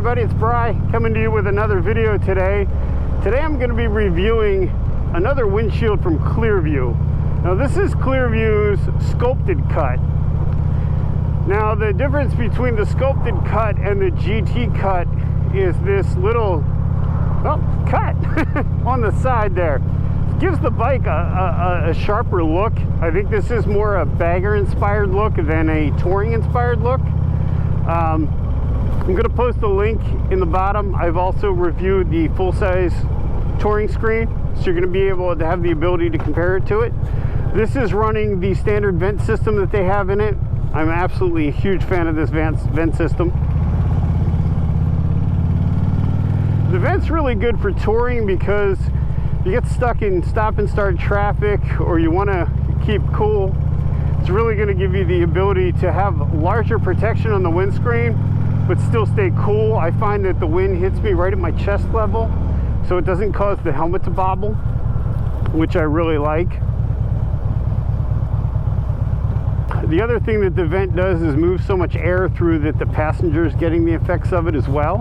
everybody, it's Bry coming to you with another video today. Today I'm going to be reviewing another windshield from Clearview. Now this is Clearview's Sculpted Cut. Now the difference between the Sculpted Cut and the GT Cut is this little, well, cut on the side there. It gives the bike a sharper look. I think this is more a bagger inspired look than a touring inspired look. I'm going to post a link in the bottom. I've also reviewed the full-size touring screen, so you're going to be able to have the ability to compare it to it. This is running the standard vent system that they have in it. I'm absolutely a huge fan of this vent system. The vent's really good for touring because you get stuck in stop and start traffic or you want to keep cool. It's really going to give you the ability to have larger protection on the windscreen but still stay cool. I find that the wind hits me right at my chest level, so it doesn't cause the helmet to bobble, which I really like. The other thing that the vent does is move so much air through that the passenger's getting the effects of it as well,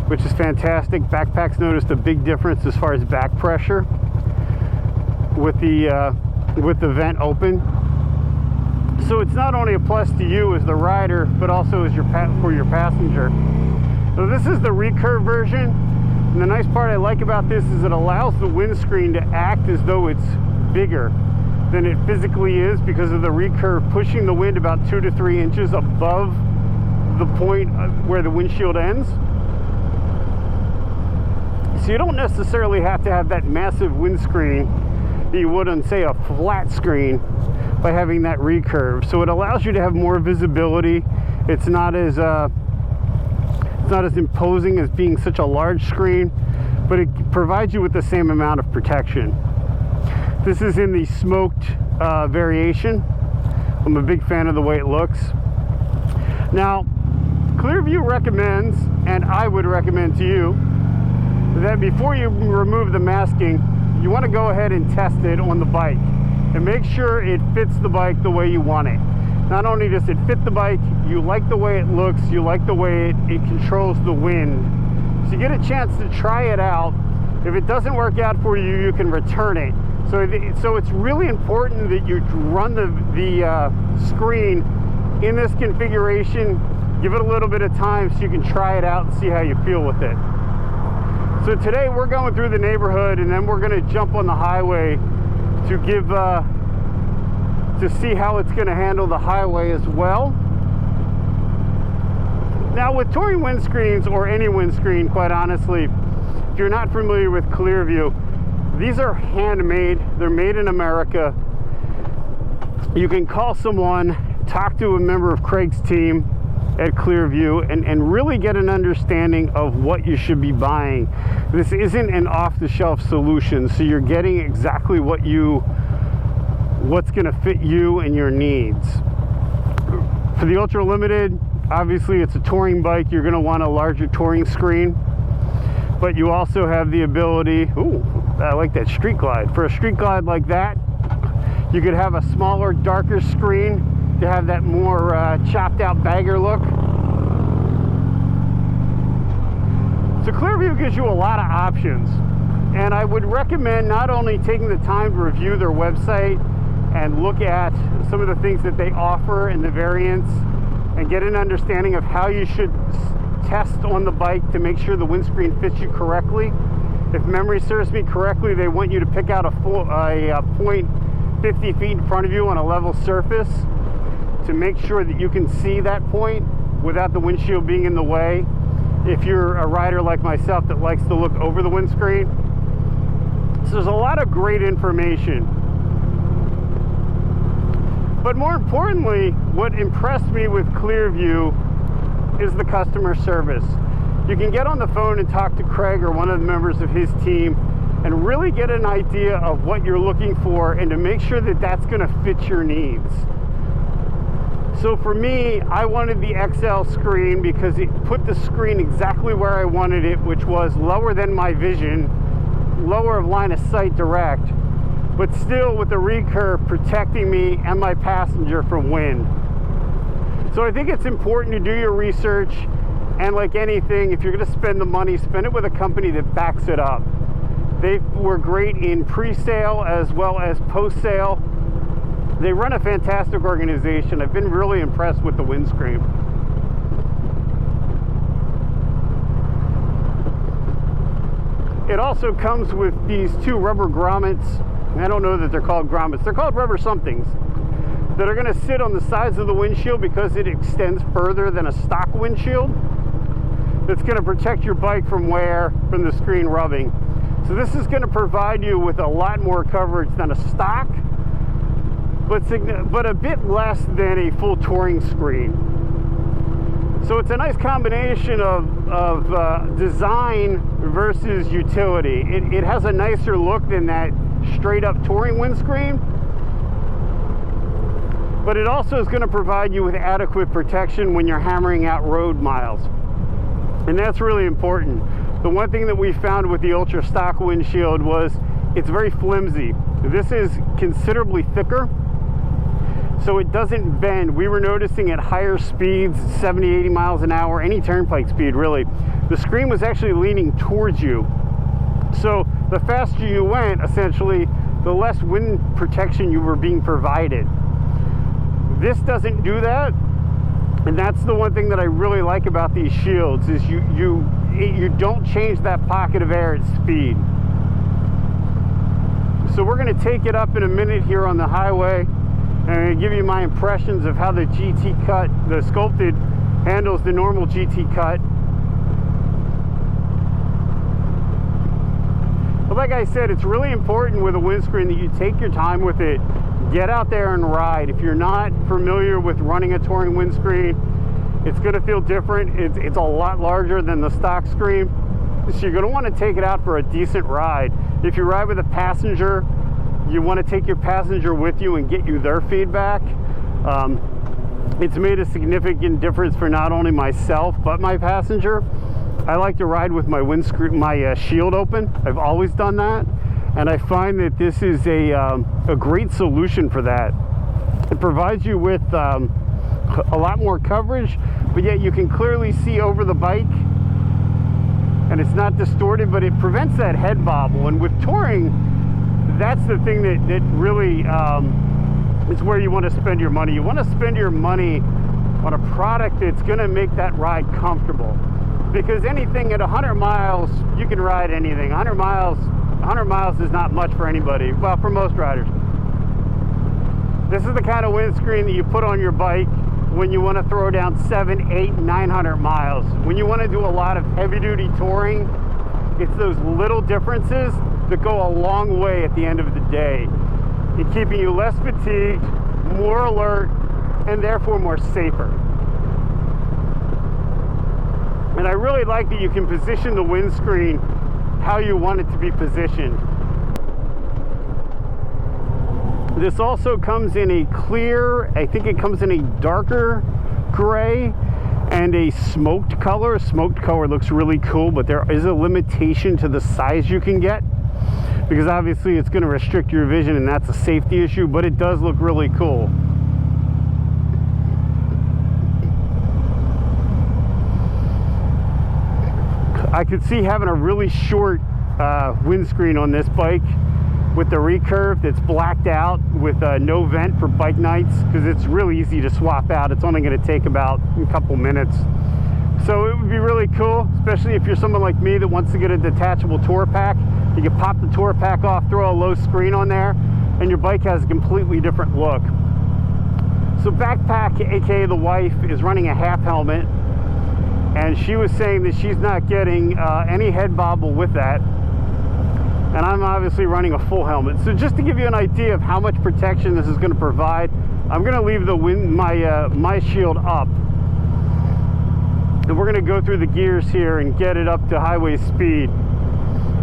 which is fantastic. Backpacks noticed a big difference as far as back pressure with the vent open. So it's not only a plus to you as the rider, but also as for your passenger. So this is the recurve version, and the nice part I like about this is it allows the windscreen to act as though it's bigger than it physically is because of the recurve pushing the wind about 2 to 3 inches above the point where the windshield ends. So you don't necessarily have to have that massive windscreen that you would on, say, a flat screen by having that recurve. So it allows you to have more visibility. It's not as imposing as being such a large screen, but it provides you with the same amount of protection. This is in the smoked variation. I'm a big fan of the way it looks. Now, Clearview recommends, and I would recommend to you, that before you remove the masking, you want to go ahead and test it on the bike and make sure it fits the bike the way you want it. Not only does it fit the bike, you like the way it looks, you like the way it controls the wind. So you get a chance to try it out. If it doesn't work out for you, you can return it. So it's really important that you run the screen in this configuration. Give it a little bit of time so you can try it out and see how you feel with it. So today we're going through the neighborhood and then we're going to jump on the highway to see how it's going to handle the highway as well. Now with touring windscreens, or any windscreen quite honestly, if you're not familiar with Clearview, these are handmade. They're made in America. You can call someone, talk to a member of Craig's team at Clearview and really get an understanding of what you should be buying. This isn't an off-the-shelf solution, so you're getting exactly what's going to fit you and your needs. For the Ultra Limited, obviously it's a touring bike. You're going to want a larger touring screen, but you also have the ability, ooh, I like that street glide. For a street glide like that, you could have a smaller, darker screen to have that more chopped out bagger look. So Clearview gives you a lot of options, and I would recommend not only taking the time to review their website and look at some of the things that they offer and the variants and get an understanding of how you should test on the bike to make sure the windscreen fits you correctly. If memory serves me correctly, they want you to pick out a point 50 feet in front of you on a level surface to make sure that you can see that point without the windshield being in the way. If you're a rider like myself that likes to look over the windscreen. So there's a lot of great information. But more importantly, what impressed me with Clearview is the customer service. You can get on the phone and talk to Craig or one of the members of his team and really get an idea of what you're looking for and to make sure that that's going to fit your needs. So for me, I wanted the XL screen because it put the screen exactly where I wanted it, which was lower than my vision, lower of line of sight direct, but still with the recurve protecting me and my passenger from wind. So I think it's important to do your research And like anything, if you're going to spend the money, spend it with a company that backs it up. They were great in pre-sale as well as post-sale. They run a fantastic organization. I've been really impressed with the windscreen. It also comes with these two rubber grommets. I don't know that they're called grommets. They're called rubber somethings that are going to sit on the sides of the windshield because it extends further than a stock windshield. That's going to protect your bike from wear from the screen rubbing. So this is going to provide you with a lot more coverage than a stock, but a bit less than a full touring screen. So it's a nice combination of design versus utility. It has a nicer look than that straight up touring windscreen, but it also is going to provide you with adequate protection when you're hammering out road miles. And that's really important. The one thing that we found with the Ultra stock windshield was it's very flimsy. This is considerably thicker, so it doesn't bend. We were noticing at higher speeds, 70, 80 miles an hour, any turnpike speed really, the screen was actually leaning towards you. So the faster you went, essentially, the less wind protection you were being provided. This doesn't do that. And that's the one thing that I really like about these shields is you don't change that pocket of air at speed. So we're going to take it up in a minute here on the highway, and I'm going to give you my impressions of how the GT Cut, the Sculpted, handles the normal GT Cut. But like I said, it's really important with a windscreen that you take your time with it. Get out there and ride. If you're not familiar with running a touring windscreen, it's going to feel different. It's a lot larger than the stock screen, so you're going to want to take it out for a decent ride. If you ride with a passenger, you want to take your passenger with you and get you their feedback. It's made a significant difference for not only myself but my passenger. I like to ride with my windscreen, my shield open. I've always done that. And I find that this is a great solution for that. It provides you with a lot more coverage, but yet you can clearly see over the bike, and it's not distorted, but it prevents that head bobble. And with touring, that's the thing that really is where you want to spend your money. You want to spend your money on a product that's going to make that ride comfortable. Because anything at 100 miles, you can ride anything. 100 miles is not much for anybody, well, for most riders. This is the kind of windscreen that you put on your bike when you want to throw down 700, 800, 900 miles. When you want to do a lot of heavy-duty touring, it's those little differences that go a long way at the end of the day in keeping you less fatigued, more alert, and therefore more safer. And I really like that you can position the windscreen how you want it to be positioned. This also comes in a clear, I think it comes in a darker gray and a smoked color. Smoked color looks really cool, but there is a limitation to the size you can get because obviously it's going to restrict your vision, and that's a safety issue, but it does look really cool. I could see having a really short windscreen on this bike with the recurve that's blacked out with no vent for bike nights, because it's really easy to swap out. It's only going to take about a couple minutes. So it would be really cool, especially if you're someone like me that wants to get a detachable tour pack. You can pop the tour pack off, throw a low screen on there, and your bike has a completely different look. So Backpack, aka the wife, is running a half helmet, and she was saying that she's not getting any head bobble with that. And I'm obviously running a full helmet. So just to give you an idea of how much protection this is going to provide, I'm going to leave my shield up. And we're going to go through the gears here and get it up to highway speed.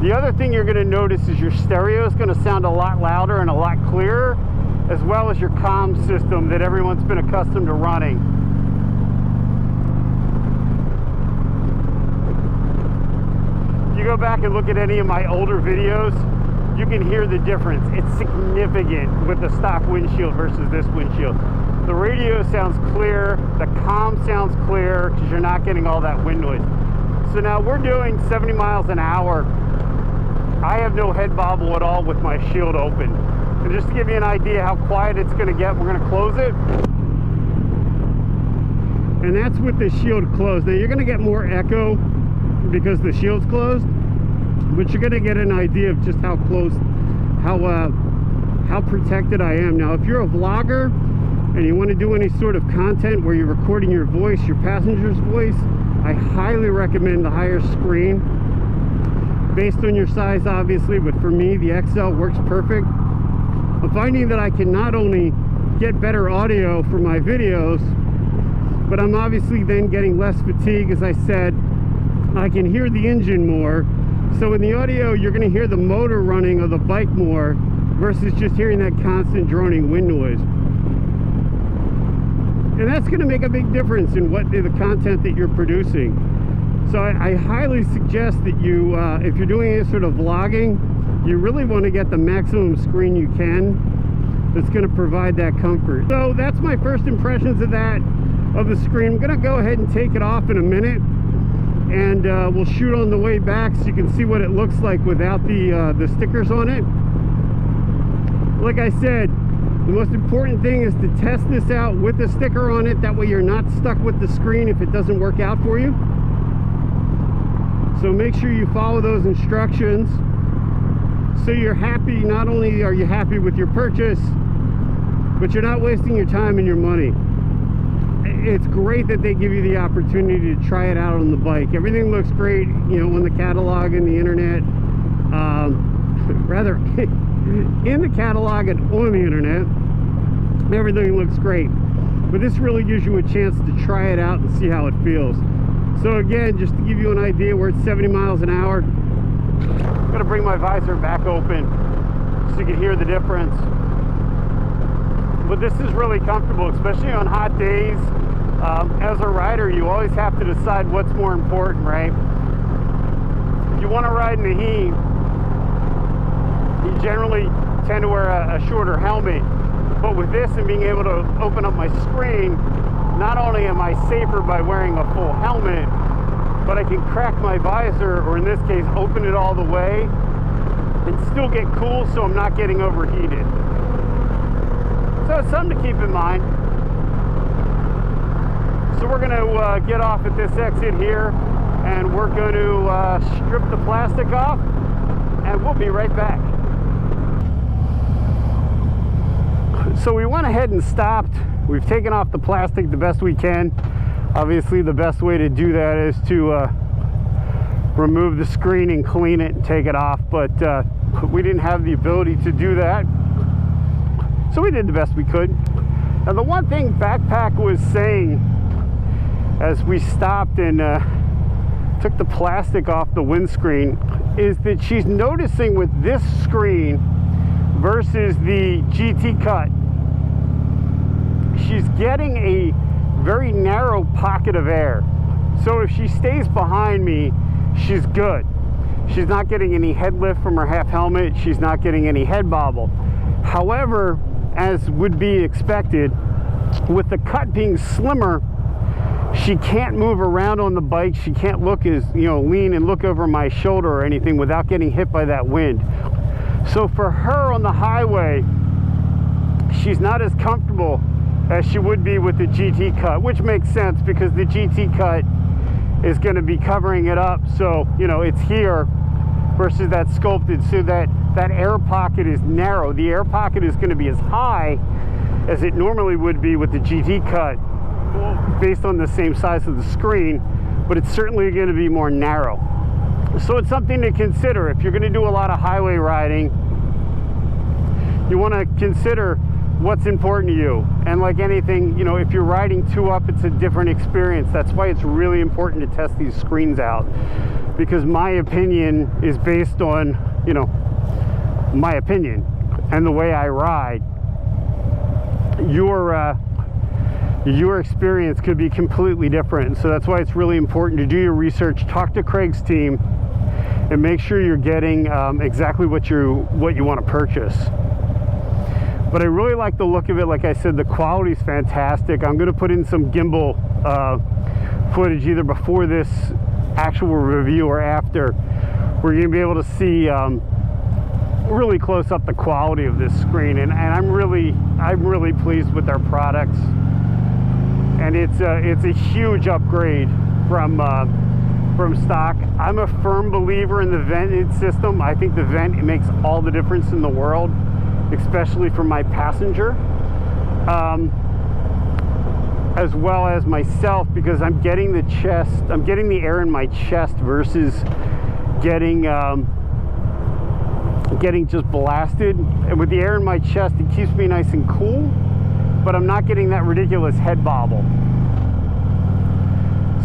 The other thing you're going to notice is your stereo is going to sound a lot louder and a lot clearer, as well as your comm system that everyone's been accustomed to running. You go back and look at any of my older videos, you can hear the difference. It's significant with the stock windshield versus this windshield. The radio sounds clear, the comm sounds clear because you're not getting all that wind noise. So now we're doing 70 miles an hour. I have no head bobble at all with my shield open. And just to give you an idea how quiet it's going to get, we're going to close it. And that's with the shield closed. Now you're going to get more echo because the shield's closed, but you're going to get an idea of just how close, how protected I am. Now if you're a vlogger and you want to do any sort of content where you're recording your voice, your passenger's voice, I highly recommend the higher screen based on your size, obviously, but for me the XL works perfect. I'm finding that I can not only get better audio for my videos, but I'm obviously then getting less fatigue. As I said, I can hear the engine more. So in the audio, you're going to hear the motor running of the bike more versus just hearing that constant droning wind noise. And that's going to make a big difference in what the content that you're producing. So I highly suggest that you, if you're doing any sort of vlogging, you really want to get the maximum screen you can that's going to provide that comfort. So that's my first impressions of the screen. I'm going to go ahead and take it off in a minute, and we'll shoot on the way back so you can see what it looks like without the stickers on it. Like I said, the most important thing is to test this out with the sticker on it. That way you're not stuck with the screen if it doesn't work out for you. So make sure you follow those instructions so you're happy. Not only are you happy with your purchase, but you're not wasting your time and your money. It's great that they give you the opportunity to try it out on the bike. Everything looks great, you know, on the catalog and the internet. Rather, in the catalog and on the internet, everything looks great. But this really gives you a chance to try it out and see how it feels. So again, just to give you an idea, we're at 70 miles an hour. I'm gonna bring my visor back open so you can hear the difference. But this is really comfortable, especially on hot days. As a rider, you always have to decide what's more important, right? If you want to ride in the heat, you generally tend to wear a shorter helmet. But with this and being able to open up my screen, not only am I safer by wearing a full helmet, but I can crack my visor, or in this case, open it all the way and still get cool so I'm not getting overheated. So it's something to keep in mind. So we're going to get off at this exit here, and we're going to strip the plastic off, and we'll be right back. So we went ahead and stopped. We've taken off the plastic the best we can. Obviously the best way to do that is to remove the screen and clean it and take it off, but we didn't have the ability to do that, so we did the best we could. Now the one thing Backpack was saying as we stopped and took the plastic off the windscreen is that she's noticing with this screen versus the GT Cut, she's getting a very narrow pocket of air. So if she stays behind me, she's good. She's not getting any head lift from her half helmet. She's not getting any head bobble. However, as would be expected, with the Cut being slimmer, she can't move around on the bike. She can't look as, you know, lean and look over my shoulder or anything without getting hit by that wind. So for her on the highway, she's not as comfortable as she would be with the GT Cut, which makes sense because the GT Cut is going to be covering it up, so you know it's here versus that sculpted, so that air pocket is narrow. The air pocket is going to be as high as it normally would be with the GT Cut based on the same size of the screen, but it's certainly going to be more narrow. So it's something to consider if you're going to do a lot of highway riding. You want to consider what's important to you, and like anything, you know, if you're riding two up, it's a different experience. That's why it's really important to test these screens out, because my opinion is based on, you know, my opinion and the way I ride. Your experience could be completely different, so that's why it's really important to do your research, talk to Craig's team, and make sure you're getting exactly what you want to purchase. but I really like the look of it. Like I said, the quality is fantastic. I'm going to put in some gimbal footage either before this actual review or after, where you're going to be able to see really close up the quality of this screen, and I'm really pleased with their products. And it's a huge upgrade from stock. I'm a firm believer in the vented system. I think the vent makes all the difference in the world, especially for my passenger, as well as myself, because I'm getting the air in my chest versus getting just blasted. And with the air in my chest, it keeps me nice and cool, but I'm not getting that ridiculous head bobble.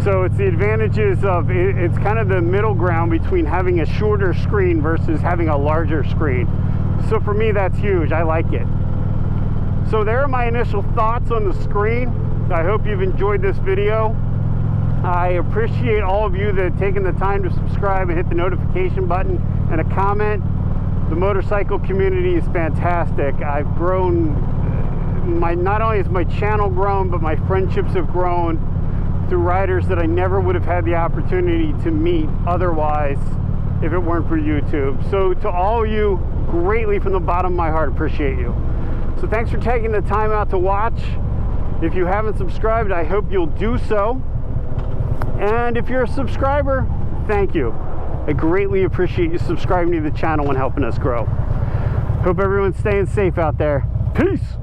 So it's the advantages of it's kind of the middle ground between having a shorter screen versus having a larger screen. So for me, that's huge. I like it. So there are my initial thoughts on the screen. I hope you've enjoyed this video. I appreciate all of you that have taken the time to subscribe and hit the notification button and a comment. The motorcycle community is fantastic. I've grown, not only has my channel grown, but my friendships have grown through riders that I never would have had the opportunity to meet otherwise if it weren't for YouTube. So to all of you, greatly from the bottom of my heart, appreciate you. So thanks for taking the time out to watch. If you haven't subscribed, I hope you'll do so. And if you're a subscriber, thank you. I greatly appreciate you subscribing to the channel and helping us grow. Hope everyone's staying safe out there. Peace.